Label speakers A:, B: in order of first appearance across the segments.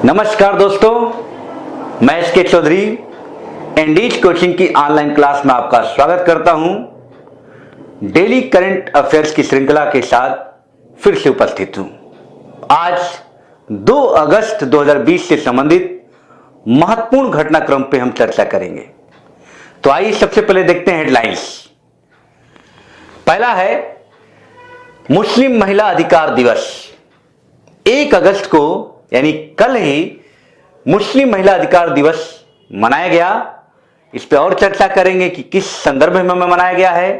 A: नमस्कार दोस्तों, मैं एसके चौधरी एंडीज कोचिंग की ऑनलाइन क्लास में आपका स्वागत करता हूं। डेली करंट अफेयर्स की श्रृंखला के साथ फिर से उपस्थित हूं। आज 2 अगस्त 2020 से संबंधित महत्वपूर्ण घटनाक्रम पे हम चर्चा करेंगे। तो आइए सबसे पहले देखते हैं हेडलाइंस। पहला है मुस्लिम महिला अधिकार दिवस। 1 अगस्त को यानी कल ही मुस्लिम महिला अधिकार दिवस मनाया गया। इस पे और चर्चा करेंगे कि किस संदर्भ में मनाया गया है,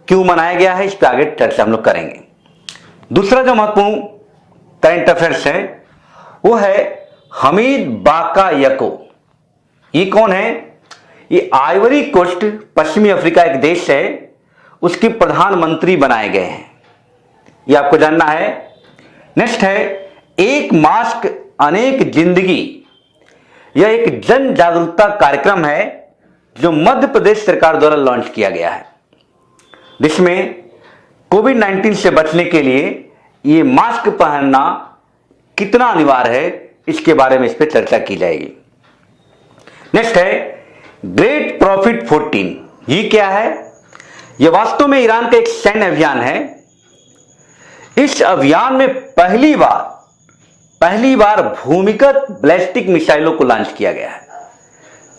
A: क्यों मनाया गया है, इस पे आगे चर्चा हम लोग करेंगे। दूसरा जो महत्वपूर्ण करंट अफेयर्स है वो है हमीद बाकायको। ये कौन है? ये आइवरी कोस्ट, पश्चिमी अफ्रीका एक देश है, उसके प्रधानमंत्री बनाए गए हैं। ये आपको जानना है। नेक्स्ट है एक मास्क अनेक जिंदगी। यह एक जन जागरूकता कार्यक्रम है जो मध्य प्रदेश सरकार द्वारा लॉन्च किया गया है, जिसमें कोविड-19 से बचने के लिए यह मास्क पहनना कितना अनिवार्य है इसके बारे में इस पर चर्चा की जाएगी। नेक्स्ट है ग्रेट प्रॉफिट 14। ये क्या है? यह वास्तव में ईरान का एक सैन्य अभियान है। इस अभियान में पहली बार भूमिगत बैलिस्टिक मिसाइलों को लॉन्च किया गया है।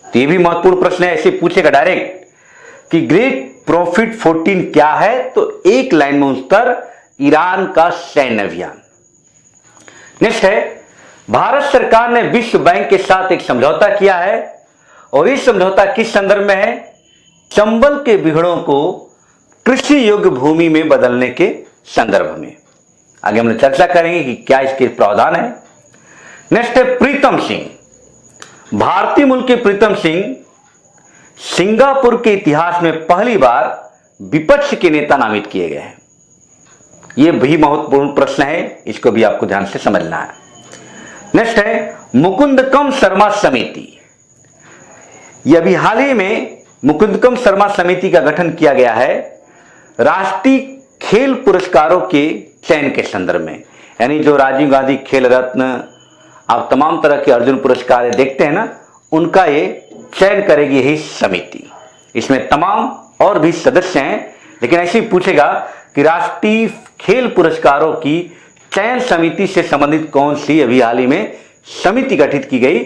A: तो यह भी महत्वपूर्ण प्रश्न है, ऐसे पूछेगा डायरेक्ट कि ग्रेट प्रॉफिट 14 क्या है, तो एक लाइन में उत्तर ईरान का सैन्य अभियान। नेक्स्ट है भारत सरकार ने विश्व बैंक के साथ एक समझौता किया है और इस समझौता किस संदर्भ में है? चंबल के बिगड़ों को कृषि योग्य भूमि में बदलने के संदर्भ में। आगे हम लोग चर्चा करेंगे कि क्या इसके प्रावधान है। नेक्स्ट है प्रीतम सिंह। भारतीय मूल के प्रीतम सिंह सिंगापुर के इतिहास में पहली बार विपक्ष के नेता नामित किए गए हैं। यह भी महत्वपूर्ण प्रश्न है, इसको भी आपको ध्यान से समझना है। नेक्स्ट है मुकुंदकम शर्मा समिति। यह अभी हाल ही में मुकुंदकम शर्मा समिति का गठन किया गया है राष्ट्रीय खेल पुरस्कारों के चयन के संदर्भ में। यानी जो राजीव गांधी खेल रत्न, आप तमाम तरह के अर्जुन पुरस्कार देखते हैं ना, उनका ये चयन करेगी यही समिति। इसमें तमाम और भी सदस्य हैं, लेकिन ऐसे ही पूछेगा कि राष्ट्रीय खेल पुरस्कारों की चयन समिति से संबंधित कौन सी अभी हाल ही में समिति गठित की गई,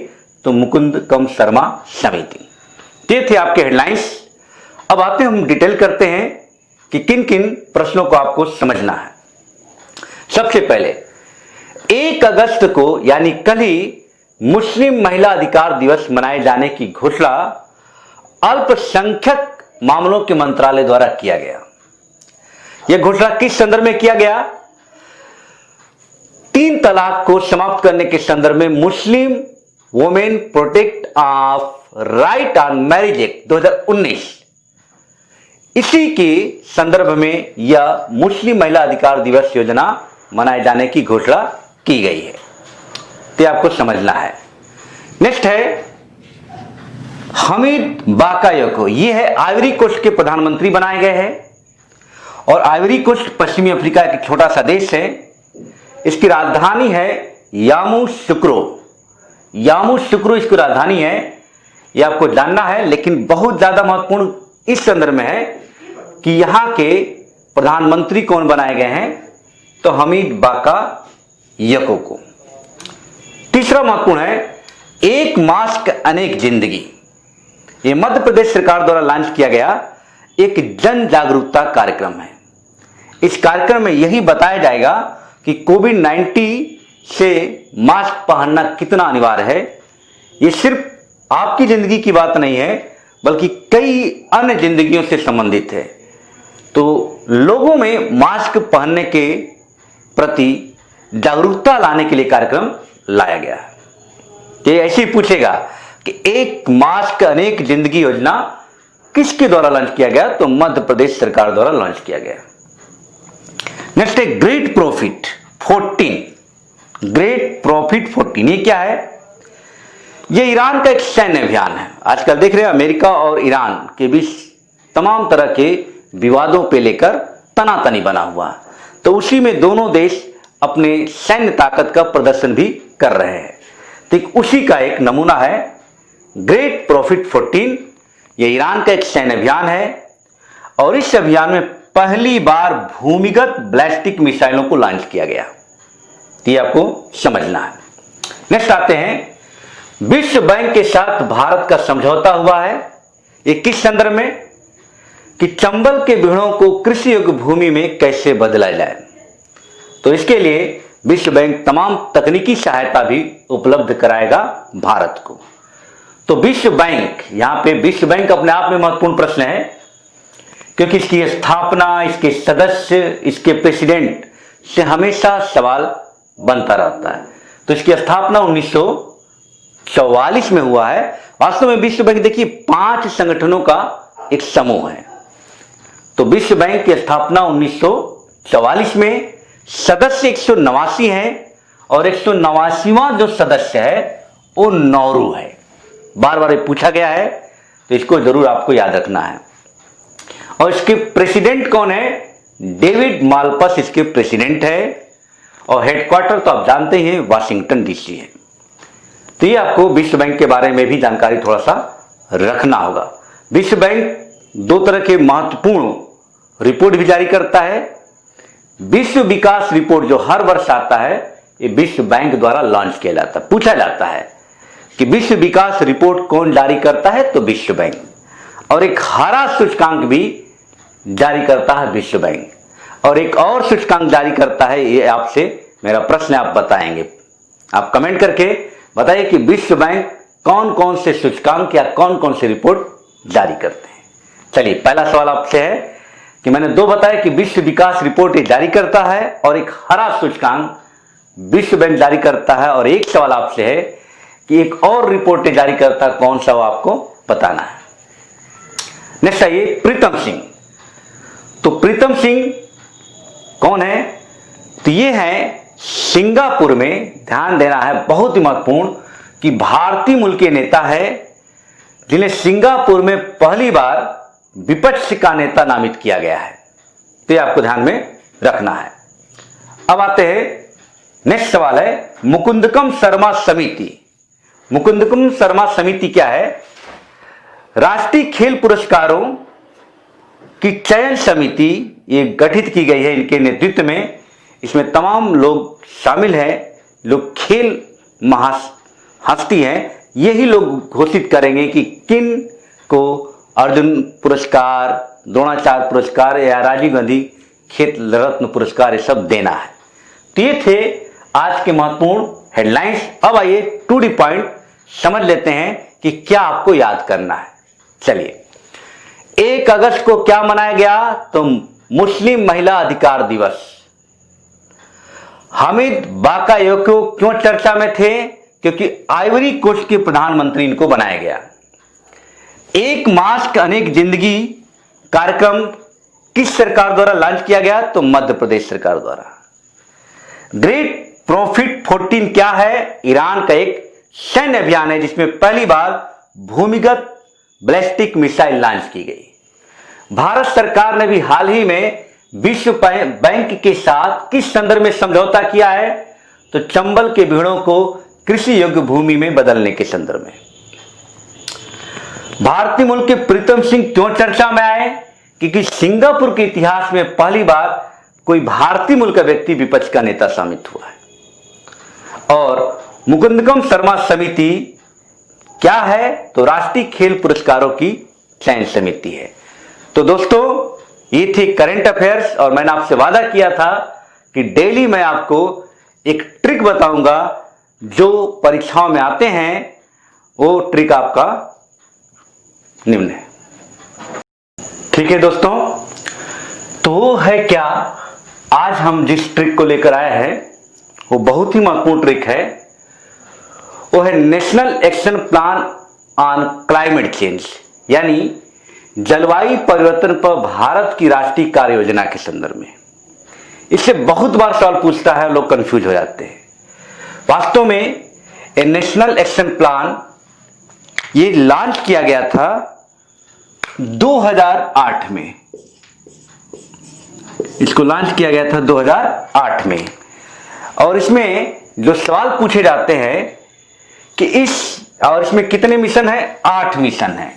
A: तो मुकुंदकम शर्मा समिति। ये थे आपके हेडलाइंस। अब आते हैं, हम डिटेल करते हैं कि किन किन प्रश्नों को आपको समझना है। सबसे पहले 1 अगस्त को यानी कल ही मुस्लिम महिला अधिकार दिवस मनाए जाने की घोषणा अल्पसंख्यक मामलों के मंत्रालय द्वारा किया गया। यह घोषणा किस संदर्भ में किया गया? 3 तलाक को समाप्त करने के संदर्भ में Muslim women protect of right on marriage act 2019, इसी के संदर्भ में यह मुस्लिम महिला अधिकार दिवस योजना मनाए जाने की घोषणा की गई है। तो आपको समझना है। नेक्स्ट है हमीद बाकायको। ये है आइवरी कोस्ट के प्रधानमंत्री बनाए गए हैं और आइवरी कोस्ट पश्चिमी अफ्रीका का एक छोटा सा देश है। इसकी राजधानी है यामूसुक्रो। यामूसुक्रो इसकी राजधानी है, यह आपको जानना है। लेकिन बहुत ज्यादा महत्वपूर्ण इस संदर्भ में है कि यहां के प्रधानमंत्री कौन बनाए गए हैं, तो हमीद बाकायको को। तीसरा महत्वपूर्ण है एक मास्क अनेक जिंदगी। यह मध्य प्रदेश सरकार द्वारा लॉन्च किया गया एक जन जागरूकता कार्यक्रम है। इस कार्यक्रम में यही बताया जाएगा कि कोविड-19 से मास्क पहनना कितना अनिवार्य है। यह सिर्फ आपकी जिंदगी की बात नहीं है, बल्कि कई अन्य जिंदगियों से संबंधित है। तो लोगों में मास्क पहनने के प्रति जागरूकता लाने के लिए कार्यक्रम लाया गया है। ये ऐसे ही पूछेगा कि एक मास्क अनेक जिंदगी योजना किसके द्वारा लॉन्च किया गया, तो मध्य प्रदेश सरकार द्वारा लॉन्च किया गया। नेक्स्ट है ग्रेट प्रॉफिट 14। ग्रेट प्रॉफिट 14 ये क्या है? ये ईरान का एक सैन्य अभियान है। आजकल देख रहे हैं अमेरिका और ईरान के बीच तमाम तरह के विवादों पे लेकर तनातनी बना हुआ, तो उसी में दोनों देश अपने सैन्य ताकत का प्रदर्शन भी कर रहे हैं। ठीक उसी का एक नमूना है ग्रेट प्रॉफिट 14। ये ईरान का एक सैन्य अभियान है और इस अभियान में पहली बार भूमिगत बैलिस्टिक मिसाइलों को लॉन्च किया गया। ये आपको समझना है। नेक्स्ट आते हैं, विश्व बैंक के साथ भारत का समझौता हुआ है। ये किस संदर्भ में? कि चंबल के बीड़ों को कृषि योग्य भूमि में कैसे बदला जाए। तो इसके लिए विश्व बैंक तमाम तकनीकी सहायता भी उपलब्ध कराएगा भारत को। तो विश्व बैंक, यहां पे विश्व बैंक अपने आप में महत्वपूर्ण प्रश्न है, क्योंकि इसकी स्थापना, इसके सदस्य, इसके प्रेसिडेंट से हमेशा सवाल बनता रहता है। तो इसकी स्थापना 1944 में हुआ है। वास्तव में विश्व बैंक देखिए 5 संगठनों का एक समूह है। तो विश्व बैंक की स्थापना 1944 में, सदस्य 189 हैं और 189वां जो सदस्य है वो नौरू है। बार बार पूछा गया है, तो इसको जरूर आपको याद रखना है। और इसके प्रेसिडेंट कौन है? डेविड मालपस इसके प्रेसिडेंट है और हेडक्वार्टर तो आप जानते हैं वाशिंगटन डीसी है। तो ये आपको विश्व बैंक के बारे में भी जानकारी थोड़ा सा रखना होगा। विश्व बैंक 2 तरह के महत्वपूर्ण रिपोर्ट भी जारी करता है। विश्व विकास रिपोर्ट जो हर वर्ष आता है, ये विश्व बैंक द्वारा लॉन्च किया जाता है। पूछा जाता है कि विश्व विकास रिपोर्ट कौन जारी करता है? तो विश्व बैंक। और एक हरा सूचकांक भी जारी करता है विश्व बैंक, और एक और सूचकांक जारी करता है। ये आपसे मेरा प्रश्न है, आप बताएंगे। आप कमेंट करके बताइए कि विश्व बैंक कौन कौन से सूचकांक या कौन कौन से रिपोर्ट जारी करते हैं। चलिए, पहला सवाल आपसे है कि मैंने 2 बताया कि विश्व विकास रिपोर्ट ये जारी करता है और एक हरा सूचकांक विश्व बैंक जारी करता है। और एक सवाल आपसे है कि एक और रिपोर्ट जारी करता है, कौन सा वो आपको बताना है। नेक्स्ट आइए, प्रीतम सिंह। तो प्रीतम सिंह कौन है? तो ये है सिंगापुर में, ध्यान देना है, बहुत ही महत्वपूर्ण, कि भारतीय मूल के नेता है जिन्हें सिंगापुर में पहली बार विपक्ष का नेता नामित किया गया है। तो ये आपको ध्यान में रखना है। अब आते हैं, नेक्स्ट सवाल है मुकुंदकम शर्मा समिति। मुकुंदकम शर्मा समिति क्या है? राष्ट्रीय खेल पुरस्कारों की चयन समिति ये गठित की गई है इनके नेतृत्व में। इसमें तमाम लोग शामिल हैं, लोग खेल महाहस्ती हैं। यही लोग घोषित करेंगे कि किन को अर्जुन पुरस्कार, द्रोणाचार्य पुरस्कार या राजीव गांधी खेल रत्न पुरस्कार ये सब देना है। तो ये थे आज के महत्वपूर्ण हेडलाइंस। अब आइए टू द पॉइंट समझ लेते हैं कि क्या आपको याद करना है। चलिए, 1 अगस्त को क्या मनाया गया? तो मुस्लिम महिला अधिकार दिवस। हामिद बाकायोको क्यों चर्चा में थे? क्योंकि आइवरी कोस्ट के प्रधानमंत्री इनको बनाया गया। 1 मास्क अनेक जिंदगी कार्यक्रम किस सरकार द्वारा लॉन्च किया गया? तो मध्य प्रदेश सरकार द्वारा। ग्रेट प्रॉफिट 14 क्या है? ईरान का एक सैन्य अभियान है जिसमें पहली बार भूमिगत बैलिस्टिक मिसाइल लॉन्च की गई। भारत सरकार ने भी हाल ही में विश्व बैंक के साथ किस संदर्भ में समझौता किया है? तो चंबल के बीड़ों को कृषि योग्य भूमि में बदलने के संदर्भ में। भारतीय मूल के प्रीतम सिंह क्यों चर्चा में आए? क्योंकि सिंगापुर के इतिहास में पहली बार कोई भारतीय मूल का व्यक्ति विपक्ष का नेता शामिल हुआ है। और मुकुंदकम शर्मा समिति क्या है? तो राष्ट्रीय खेल पुरस्कारों की चयन समिति है। तो दोस्तों, ये थी करंट अफेयर्स और मैंने आपसे वादा किया था कि डेली मैं आपको एक ट्रिक बताऊंगा जो परीक्षाओं में आते हैं। वो ट्रिक आपका निम्न है। ठीक है दोस्तों, तो है क्या आज हम जिस ट्रिक को लेकर आए हैं वो बहुत ही महत्वपूर्ण ट्रिक है। वो है national action plan on climate change, यानी जलवायु परिवर्तन पर भारत की राष्ट्रीय कार्य योजना के संदर्भ में। इससे बहुत बार सवाल पूछता है, लोग कंफ्यूज हो जाते हैं। वास्तव में ये नेशनल एक्शन प्लान ये लॉन्च किया गया था 2008 में। इसको लॉन्च किया गया था 2008 में। और इसमें जो सवाल पूछे जाते हैं कि इसमें कितने मिशन है, 8 मिशन है।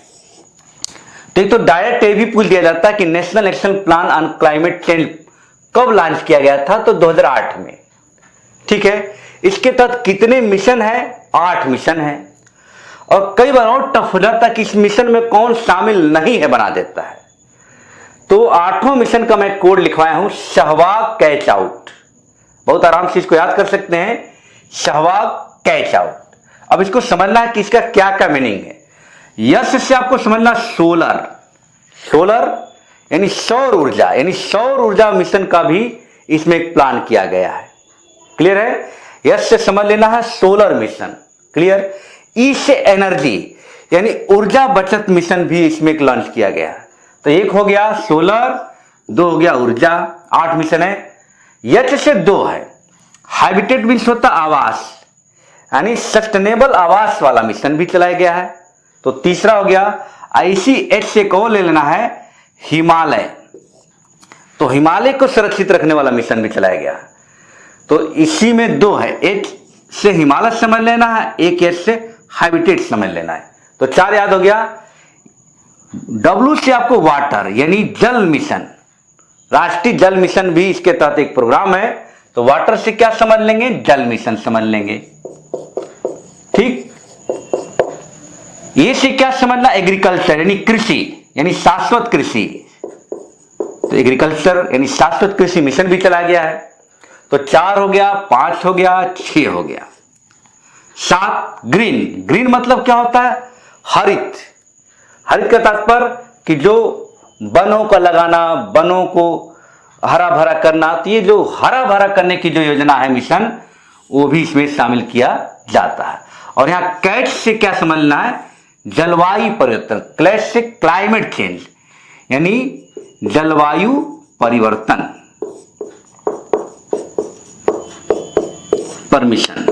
A: तो एक तो डायरेक्ट ये भी पूछ दिया जाता है कि national action plan on climate change कब लॉन्च किया गया था, तो 2008 में। ठीक है, इसके तहत कितने मिशन है, 8 मिशन है। और कई बार और टफ हो जाता है कि इस मिशन में कौन शामिल नहीं है, बना देता है। तो 8वां मिशन का मैं कोड लिखवाया हूं, सहवाग कैच आउट। बहुत आराम से इसको याद कर सकते हैं, सहवाग कैच आउट। अब इसको समझना है कि इसका क्या क्या मीनिंग है। यस से आपको समझना सोलर, सोलर यानी सौर ऊर्जा, यानी सौर ऊर्जा मिशन का भी इसमें एक प्लान किया गया है। क्लियर है? यस से समझ लेना है सोलर मिशन। क्लियर? ई से एनर्जी यानी ऊर्जा बचत मिशन भी इसमें एक लॉन्च किया गया है। तो एक हो गया सोलर, 2 हो गया ऊर्जा, 8 मिशन है। एच से 2 है, हैबिटेट मीन्स होता आवास, यानी सस्टेनेबल आवास वाला मिशन भी चलाया गया है। तो तीसरा हो गया। ICH से एक और ले लेना है, हिमालय। तो हिमालय को सुरक्षित रखने वाला मिशन भी चलाया गया। तो इसी में 2 है, H से हिमालय समझ लेना है, एक H से हैबिटेट समझ लेना है। तो 4 याद हो गया। W से आपको वाटर यानी जल मिशन, राष्ट्रीय जल मिशन भी इसके तहत एक प्रोग्राम है। तो वाटर से क्या समझ लेंगे, जल मिशन समझ लेंगे। ठीक। ये से क्या समझना, एग्रीकल्चर यानी कृषि, यानी शाश्वत कृषि। तो एग्रीकल्चर यानी शाश्वत कृषि मिशन भी चला गया है। तो 4 हो गया, 5 हो गया, 6 हो गया। 7 ग्रीन, ग्रीन मतलब क्या होता है, हरित। हरित का तात्पर्य कि जो वनों का लगाना, वनों को हरा भरा करना। तो ये जो हरा भरा करने की जो योजना है मिशन, वो भी इसमें शामिल किया जाता है। और यहां कैच से क्या समझना है, जलवायु परिवर्तन। क्लैश से क्लाइमेट चेंज यानी जलवायु परिवर्तन पर मिशन।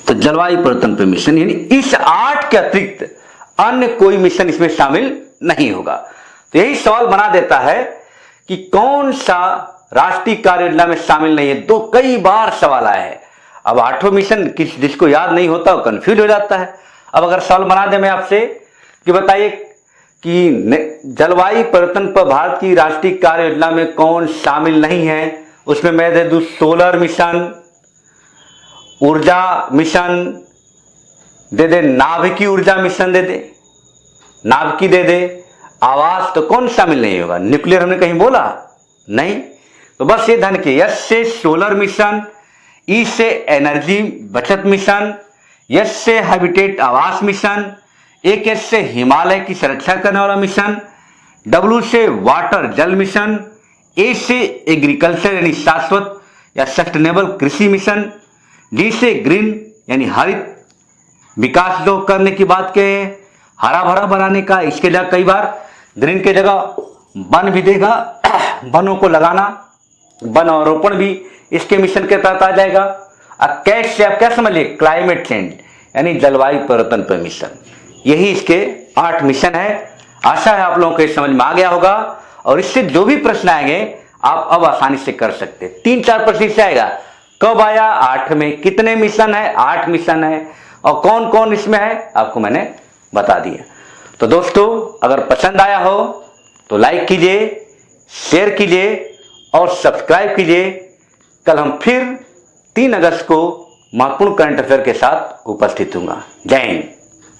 A: तो जलवायु परिवर्तन पर मिशन यानी इस 8 के अतिरिक्त अन्य कोई मिशन इसमें शामिल नहीं होगा। तो यही सवाल बना देता है कि कौन सा राष्ट्रीय कार्य योजना में शामिल नहीं है। तो कई बार सवाल आया है। अब 8 मिशन जिसको याद नहीं होता वो कंफ्यूज हो जाता है। अब अगर सवाल बना दे मैं आपसे कि बताइए कि जलवायु परिवर्तन पर भारत की राष्ट्रीय कार्य योजना में कौन शामिल नहीं है, उसमें मैं दे दूं सोलर मिशन, ऊर्जा मिशन दे दे, नाभिकीय ऊर्जा मिशन दे दे, नाभिकीय दे दे, आवास तो कौन शामिल नहीं होगा, न्यूक्लियर हमने कहीं बोला नहीं। तो बस ये ध्यान के, यस से सोलर मिशन, ई से एनर्जी बचत मिशन, यस से हैबिटेट आवास मिशन, एक एस से हिमालय की सुरक्षा करने वाला मिशन, डब्ल्यू से वाटर जल मिशन, ए से एग्रीकल्चर यानी शाश्वत या सस्टेनेबल कृषि मिशन, डी से ग्रीन यानी हरित विकास जो करने की बात कहे, हरा भरा बनाने का। इसके जगह कई बार ग्रीन के जगह वन भी देगा, वनों को लगाना, वन आरोपण भी इसके मिशन के तहत आ जाएगा। अब कैच से आप क्या समझिए, क्लाइमेट चेंज यानी जलवायु परिवर्तन पर मिशन। यही इसके 8 मिशन है। आशा है आप लोगों को समझ में आ गया होगा। और इससे जो भी प्रश्न आएंगे आप अब आसानी से कर सकते। 3-4 प्रश्न इससे आएगा, कब आया, 8 में कितने मिशन है, 8 मिशन है, और कौन कौन इसमें है आपको मैंने बता दिया। तो दोस्तों अगर पसंद आया हो तो लाइक कीजिए, शेयर कीजिए और सब्सक्राइब कीजिए। कल हम फिर 3 अगस्त को महत्वपूर्ण करंट अफेयर के साथ उपस्थित होंगे। जय हिंद।